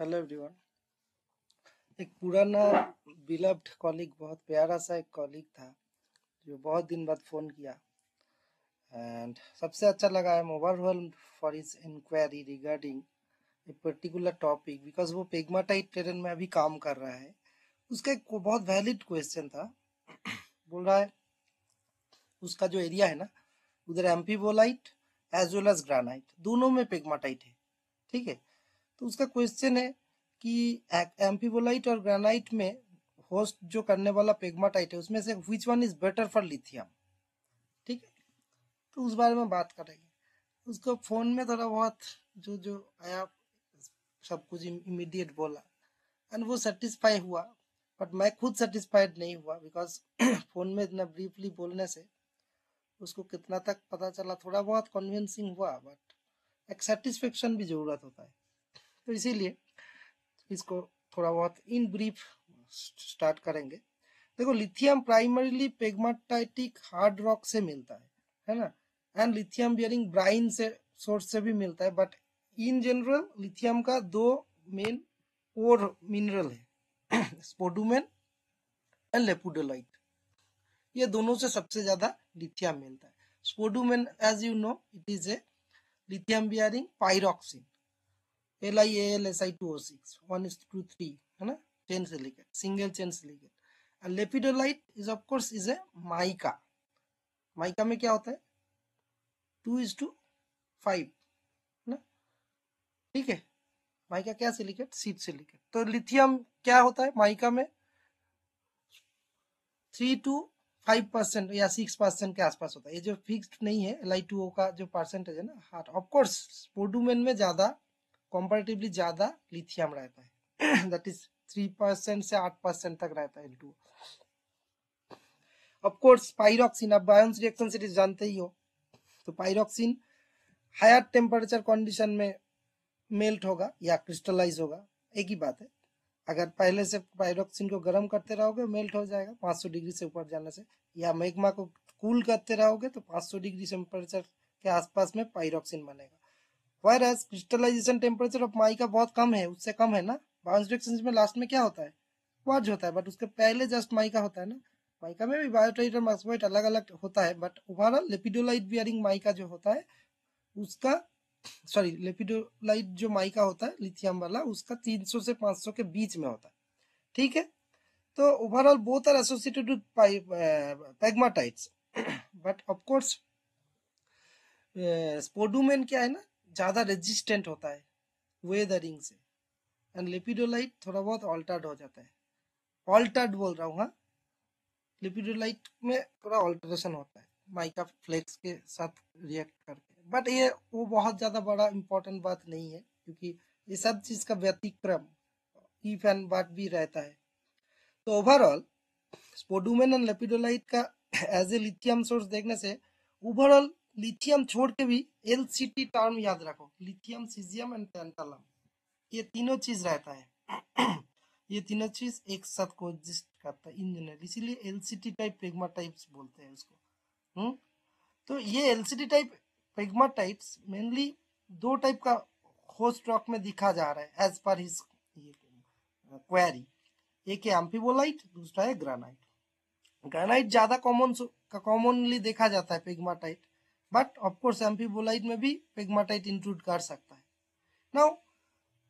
Hello everyone. एक पुराना beloved colleague, बहुत प्यारा सा एक कॉलीग था जो बहुत दिन बाद फ़ोन किया एंड सबसे अच्छा लगा। I am overwhelmed for his inquiry regarding a particular topic because वो पेग्माटाइट टेरेन में अभी काम कर रहा है। उसका एक बहुत वैलिड क्वेश्चन था। बोल रहा है उसका जो एरिया है ना, उधर एम्फीबोलाइट एज वेल एज ग्रानाइट, दोनों में पेग्माटाइट है। ठीक है, तो उसका क्वेश्चन है कि एम्फीबोलाइट और ग्रेनाइट में होस्ट जो करने वाला पेग्माटाइट है उसमें से which one is better for lithium. ठीक है, तो उस बारे में बात करेंगे। उसको फोन में थोड़ा बहुत जो जो आया सब कुछ इमीडिएट बोला एंड वो सेटिस्फाई हुआ, बट मैं खुद सेटिस्फाइड नहीं हुआ बिकॉज फोन में इतना ब्रीफली बोलने से उसको कितना तक पता चला, थोड़ा बहुत कन्विंसिंग हुआ, बट एक सेटिस्फेक्शन भी जरूरत होता है। तो इसीलिए इसको थोड़ा बहुत इन ब्रीफ स्टार्ट करेंगे। देखो, लिथियम प्राइमरीली पेग्माटाइटिक हार्ड रॉक से मिलता है ना, एंड लिथियम बियरिंग ब्राइन से सोर्स से भी मिलता है, बट इन जनरल लिथियम का दो मेन और मिनरल है स्पोडुमेन एंड लेपुडोलाइट। ये दोनों से सबसे ज्यादा लिथियम मिलता है। Spodumene as you know it is a lithium bearing pyroxene, LiAlSi2O6 1:3 है ना, chain silicate, single chain silicate. And lepidolite is of course is a mica. Mica में क्या होता है 2:5 ना। ठीक है, माइका क्या सिलिकेट, सीड सिलिकेट। तो लिथियम क्या होता है माइका में 3 to 5% या 6% के आसपास होता है। ये जो फिक्स्ड नहीं है Li2O का जो परसेंटेज है ना, हार्ट ऑफ कोर्स स्पोडुमेन में ज्यादा कंपैरेटिवली ज्यादा लिथियम रहता है दैट इज 3% से 8% तक रहता है L2O। ऑफ कोर्स पाइरोक्सिन, आप बायोन्स रिएक्शन सीरीज जानते ही हो, तो पाइरोक्सिन हायर टेम्परेचर कंडीशन में मेल्ट होगा या क्रिस्टलाइज होगा, एक ही बात है। अगर पहले से पाइरोक्सिन को गर्म करते रहोगे मेल्ट हो जाएगा 500 डिग्री से ऊपर जाने से, या मैग्मा को कूल करते रहोगे तो 500 डिग्री टेम्परेचर के आसपास में पाइरोक्सिन बनेगा। Whereas crystallization temperature of mica बहुत कम है, उससे कम है ना। बायोन्स रिएक्शन में लास्ट में क्या होता है, क्वार्ज होता है, बट उसके पहले जस्ट माइका होता है ना। माइका में भी बायोटाइट और मैक्सोइट अलग अलग होता है, but overall lepidolite bearing mica जो होता है उसका, सॉरी लेपिडोलाइट जो माइका होता है लिथियम वाला, उसका 300 से 500 के बीच में होता है। ठीक है, तो overall both are associated with pegmatites, but of course spodumene क्या है ना, ज्यादा रेजिस्टेंट होता है वेदरिंग से, एंड लेपिडोलाइट थोड़ा बहुत ऑल्टर्ड हो जाता है। ऑल्टर्ड बोल रहा हूँ, हाँ, लिपिडोलाइट में थोड़ा ऑल्टरेशन होता है माइका फ्लेक्स के साथ रिएक्ट करके, बट ये वो बहुत ज्यादा बड़ा इंपॉर्टेंट बात नहीं है क्योंकि ये सब चीज का व्यतिक्रम इफ एंड बट भी रहता है। तो ओवरऑल स्पोडुमेन एंड लेपिडोलाइट का एज ए लिथियम सोर्स देखने से ओवरऑल लिथियम छोड़ के भी LCT टर्म याद रखो, लिथियम सीजियम एंड टैंटालम, ये तीनों चीज रहता है ये तीनों चीज एक साथ कोएग्जिस्ट करता है इन जनरल, इसीलिए LCT टाइप पेग्माटाइट्स बोलते हैं उसको। तो ये LCT टाइप पेग्माटाइट्स मेनली दो टाइप का होस्ट रॉक में दिखा जा रहा है एज पर हिज क्वेरी। एक है एम्फीबोलाइट, दूसरा है ग्रेनाइट। ग्रेनाइट ज्यादा कॉमनली देखा जाता है पेग्माटाइट, बट ऑफ कोर्स एम्फीबोलाइट में भी पेग्माटाइट इंक्लूड कर सकता है। नाउ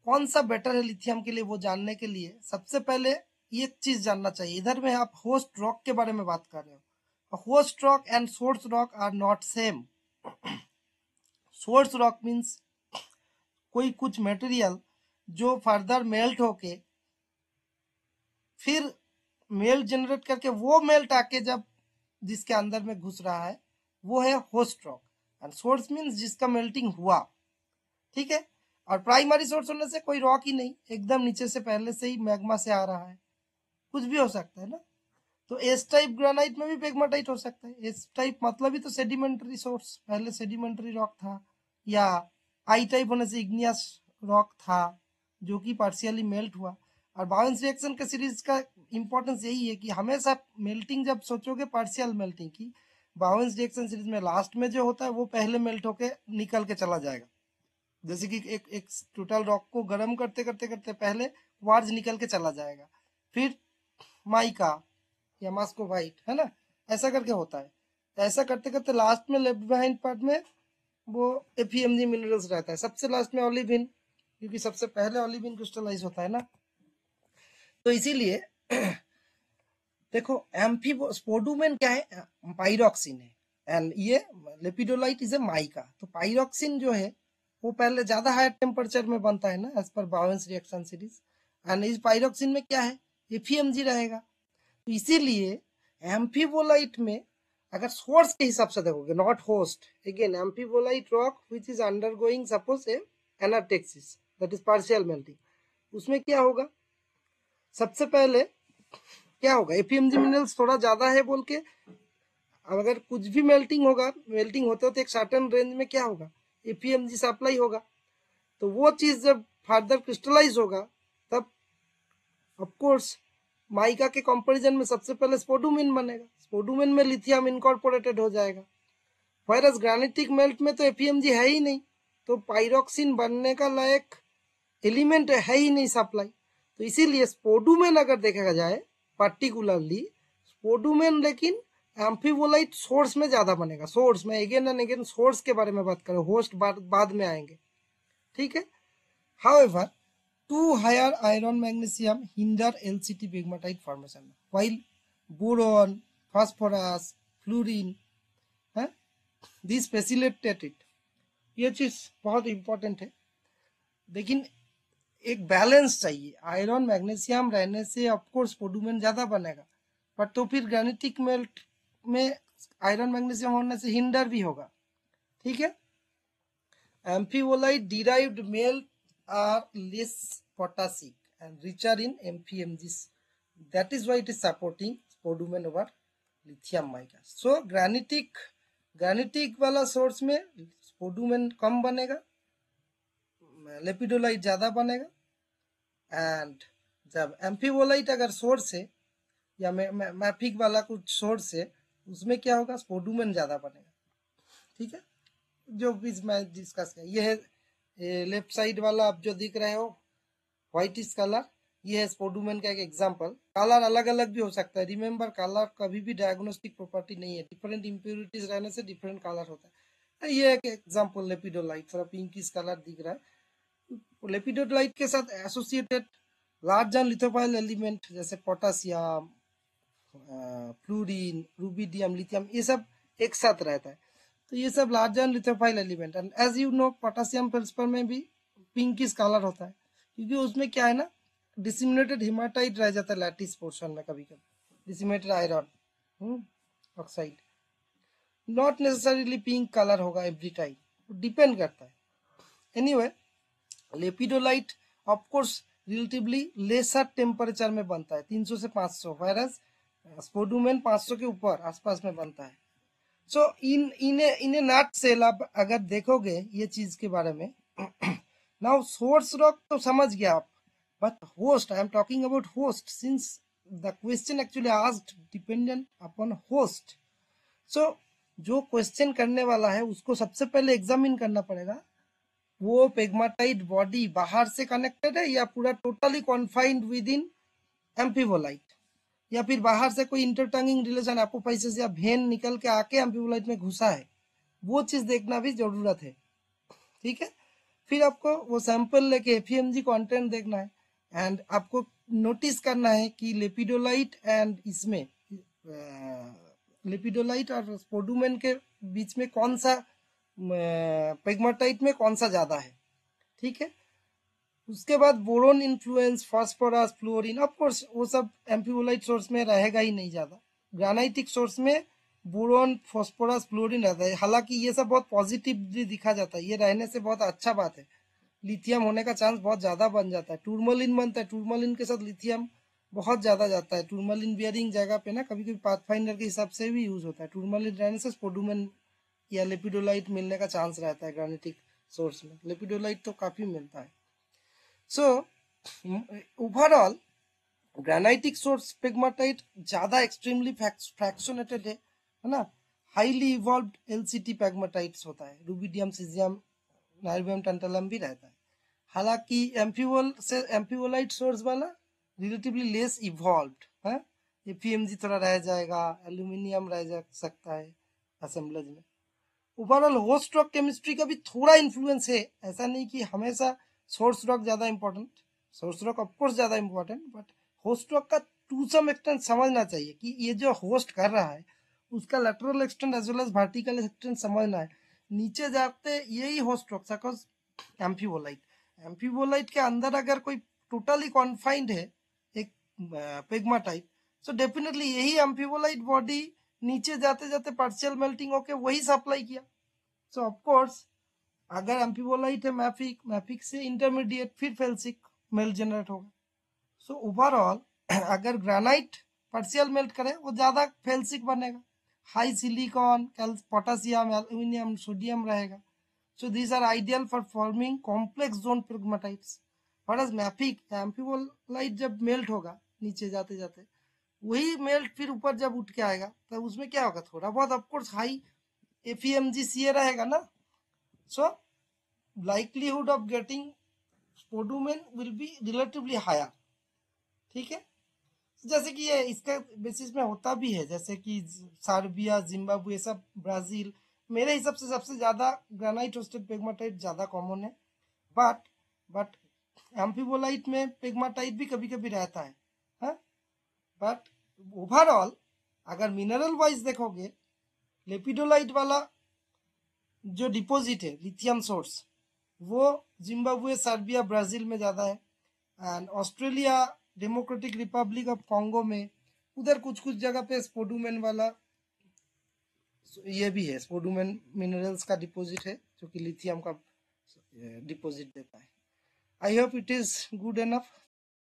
कौन सा बेटर है लिथियम के लिए वो जानने के लिए सबसे पहले एक चीज जानना चाहिए। इधर में आप होस्ट रॉक के बारे में बात कर रहे हो, host rock and source rock are not same. Source rock means कोई कुछ मटेरियल जो फर्दर मेल्ट होके फिर मेल्ट जनरेट करके वो मेल्ट आके जब जिसके अंदर में घुस रहा है वो है host rock, and source means जिसका मेल्टिंग हुआ। ठीक है, और प्राइमरी सोर्स होने से कोई रॉक ही नहीं, एकदम नीचे से पहले से ही मैग्मा से आ रहा है, कुछ भी हो सकता है ना। तो एस टाइप ग्रेनाइट में भी पेग्माटाइट हो सकता है। एस टाइप मतलब ही तो सेडिमेंट्री सोर्स, पहले सेडिमेंट्री रॉक था, या आई टाइप होने से इग्नियस रॉक था जो कि पार्शियली मेल्ट हुआ। और बायोन्स रिएक्शन के सीरीज का इंपॉर्टेंस यही है कि हमेशा मेल्टिंग जब सोचोगे पार्शियल मेल्टिंग की, बायोन्स रिएक्शन सीरीज में लास्ट में जो होता है वो पहले मेल्ट होके निकल के चला जाएगा, जैसे कि एक टोटल रॉक को गर्म करते करते करते पहले क्वार्ज निकल के चला जाएगा, फिर माइका या मस्कोवाइट, है ना, ऐसा करके होता है। ऐसा करते करते लास्ट में लेफ्ट बिहाइंड पार्ट में वो एफईएमजी मिनरल्स रहता है, सबसे लास्ट में ओलिविन, क्योंकि सबसे पहले ओलिविन क्रिस्टलाइज होता है ना। तो इसीलिए देखो स्पोडुमेन क्या है, पाइरोक्सिन है, एंड ये लेपिडोलाइट इज ए माइका। तो पाइरोक्सिन जो है वो पहले ज्यादा हायर टेम्परेचर में बनता है ना, एज पर बावेंस रिएक्शन सीरीज, एंड इस पाइरोक्सिन में क्या है, एफईएमजी रहेगा। तो इसीलिए एम्फीबोलाइट में अगर सोर्स के हिसाब से देखोगे, not host, again amphibolite rock which is undergoing suppose a anatexis, that is partial melting, उसमें क्या होगा, सबसे पहले क्या होगा, एफईएमजी मिनरल्स थोड़ा ज्यादा है बोल के, अब अगर कुछ भी मेल्टिंग होगा, मेल्टिंग होते होते एक सर्टेन रेंज में क्या होगा, एफईएमजी सप्लाई होगा। तो वो चीज जब फर्दर क्रिस्टलाइज होगा तब ऑफकोर्स माइका के कंपैरिजन में सबसे पहले स्पोडुमिन बनेगा, स्पोडुमिन में लिथियम इनकॉर्पोरेटेड हो जाएगा। वायरस ग्रेनिटिक मेल्ट में तो एफईएमजी है ही नहीं, तो पाइरोक्सिन बनने का लायक एलिमेंट है ही नहीं सप्लाई। तो इसीलिए स्पोडुमेन अगर देखा जाए पर्टिकुलरली स्पोडुमेन, लेकिन एम्फीबोलाइट सोर्स में ज्यादा बनेगा। सोर्स में अगेन एंड अगेन सोर्स के बारे में बात करें, होस्ट बाद में आएंगे, ठीक है। However too higher iron magnesium hinder LCT pegmatite formation, while boron, phosphorus, fluorine, है, these facilitate it। ये चीज बहुत इंपॉर्टेंट है, लेकिन एक बैलेंस चाहिए। आयरन मैग्नीशियम रहने से ऑफकोर्स स्पोडुमेन ज्यादा बनेगा, पर तो फिर ग्रेनिटिक मेल्ट में आयरन मैग्नीशियम होने से हिंडर भी होगा, ठीक है। Amphibolite derived melt are less potassic and richer in MPMGs. That is why it is supporting spodumen over lithium mica. So granitic वाला सोर्स में स्पोडुमेन कम बनेगा, लेपिडोलाइट ज्यादा बनेगा, एंड जब एम्फीबोलाइट अगर सोर्स है या मैफिक वाला कुछ सोर्स है, उसमें क्या होगा, स्पोडुमेन ज्यादा बनेगा, ठीक है। जो भी मैं डिस्कस किया, ये है लेफ्ट साइड वाला आप जो दिख रहे हो व्हाइटिश कलर, ये है स्पोडुमेन का एक एग्जांपल। कलर अलग अलग भी हो सकता है, रिमेंबर कलर कभी भी डायग्नोस्टिक प्रॉपर्टी नहीं है, डिफरेंट इंप्योरिटीज रहने से डिफरेंट कलर होता है। ये एक एग्जांपल लेपिडोलाइट, थोड़ा पिंकिश कलर दिख रहा है। लेपिडोलाइट के साथ associated large and lithophile element जैसे पोटासियम, फ्लोरीन, रुबिडियम, लिथियम, ये सब एक साथ रहता है। तो ये सब large and lithophile element, and as you know potassium feldspar में भी पिंकिश कलर होता है, क्योंकि उसमें क्या है ना, डिसिमिनेटेड हिमाटाइट रह जाता है लैटिस पोर्शन में, कभी कभी disseminated iron oxide, not necessarily pink colour every एवरी टाइम, डिपेंड करता है। Anyway lepidolite of course relatively lesser temperature में बनता है, 300 से 500, वायरस स्पोडुमेन 500 के ऊपर आसपास में बनता है। सो इन नट सेल आप अगर देखोगे ये चीज के बारे में नाउ सोर्स रॉक तो समझ गया आप, but host, I am talking about host since the question actually asked dependent upon host. So जो क्वेश्चन करने वाला है उसको सबसे पहले एग्जामिन करना पड़ेगा, वो पेग्माटाइट बॉडी बाहर से कनेक्टेड है या पूरा टोटली कॉन्फाइंड विद इन एम्फीबोलाइट, या फिर बाहर से कोई इंटरटंगिंग रिलेशन एपोफाइसिस या भेन निकल के आके एम्फीबोलाइट में घुसा है, वो चीज देखना भी जरूरत है, ठीक है। फिर आपको वो सैंपल लेके एफईएमजी कंटेंट देखना है, एंड आपको नोटिस करना है कि लेपिडोलाइट एंड इसमें लेपिडोलाइट और स्पोडुमेन के बीच में कौन सा पेग्माटाइट में कौन सा ज्यादा है, ठीक है। उसके बाद boron influence, phosphorus, fluorine, of course वो सब एम्फीबोलाइट सोर्स में रहेगा ही नहीं ज्यादा। ग्रेनाइटिक सोर्स में बोरोन, फास्फोरस, फ्लोरीन रहता है, हालांकि ये सब बहुत पॉजिटिवली दिखा जाता है, ये रहने से बहुत अच्छा बात है। लिथियम होने का चांस बहुत ज्यादा बन जाता है, टूरमोलिन बनता है, टूरमोलिन के साथ लिथियम बहुत ज्यादा जाता है। टूरमोलिन बियरिंग जगह पे ना कभी कभी पाथफाइंडर के हिसाब से भी यूज होता है, टूरमोलिन रहने से स्पोडुमेन या लेपिडोलाइट मिलने का चांस रहता है ग्रेनाइटिक सोर्स में, लेपिडोलाइट तो काफी मिलता है। So overall granitic source pegmatite ज्यादा एक्सट्रीमली फ्रैक्शनेटेड है ना, हाईली इवॉल्व्ड एलसीटी पेग्माटाइट्स होता है, रुबिडियम, सीजियम नाइरोबियम टैंटलम भी रहता है। हालांकि एम्फीबोलाइट सोर्स वाला रिलेटिवली लेस इवॉल्व्ड है। एफईएमजी थोड़ा रह जाएगा, एल्यूमिनियम रह जा सकता है असेंबलेज में। ओवरऑल होस्ट रॉक केमिस्ट्री का भी थोड़ा इन्फ्लुएंस है, ऐसा नहीं कि हमेशा सोर्स रॉक ज़्यादा इंपॉर्टेंट, सोर्स रॉक ऑफकोर्स ज़्यादा इंपॉर्टेंट, बट होस्ट रॉक का टू सम एक्सटेंट समझना चाहिए कि ये जो होस्ट कर रहा है उसका lateral extent as well as vertical extent समझना है। नीचे जाते यही होस्ट रॉक सपोज एम्फीबोलाइट के अंदर अगर कोई टोटली कॉन्फाइंड है एक पेग्माटाइट, सो डेफिनेटली यही एम्फीबोलाइट बॉडी नीचे जाते जाते पार्शियल मेल्टिंग होके वही सप्लाई किया। सो ऑफ कोर्स अगर एम्फीबोलाइट है मैफिक से इंटरमीडिएट फिर फेल्सिक मेल्ट जनरेट होगा। सो ओवरऑल अगर ग्रेनाइट पार्शियल मेल्ट करे वो ज़्यादा फेल्सिक बनेगा, high silicon, potassium, aluminium, sodium रहेगा। So these are ideal for forming complex zone pegmatites. Whereas mafic amphibolite जब मेल्ट होगा नीचे जाते जाते वही मेल्ट फिर ऊपर जब उठ के आएगा तो उसमें क्या होगा, थोड़ा बहुत ऑफकोर्स हाई एफईएमजी रहेगा ना। So likelihood of getting spodumene will be relatively higher. ठीक है, जैसे कि ये इसका बेसिस में होता भी है, जैसे कि सर्बिया, जिम्बाब्वे, सब ब्राजील, मेरे हिसाब से सबसे ज़्यादा ग्रेनाइट होस्टेड पेग्माटाइट ज़्यादा कॉमन है। बट एम्फीबोलाइट में पेग्माटाइट भी कभी कभी रहता है, हाँ। बट ओवरऑल अगर मिनरल वाइज देखोगे, लेपिडोलाइट वाला जो डिपॉजिट है लिथियम सोर्स वो जिम्बाब्वे, सर्बिया, ब्राज़ील में ज़्यादा है। And Australia, democratic Republic of Congo में उधर कुछ कुछ जगह पे स्पोडुमेन वाला ये भी है, स्पोडुमेन मिनरल्स का डिपॉजिट है जो कि लिथियम का डिपॉजिट देता है। I hope it is good enough.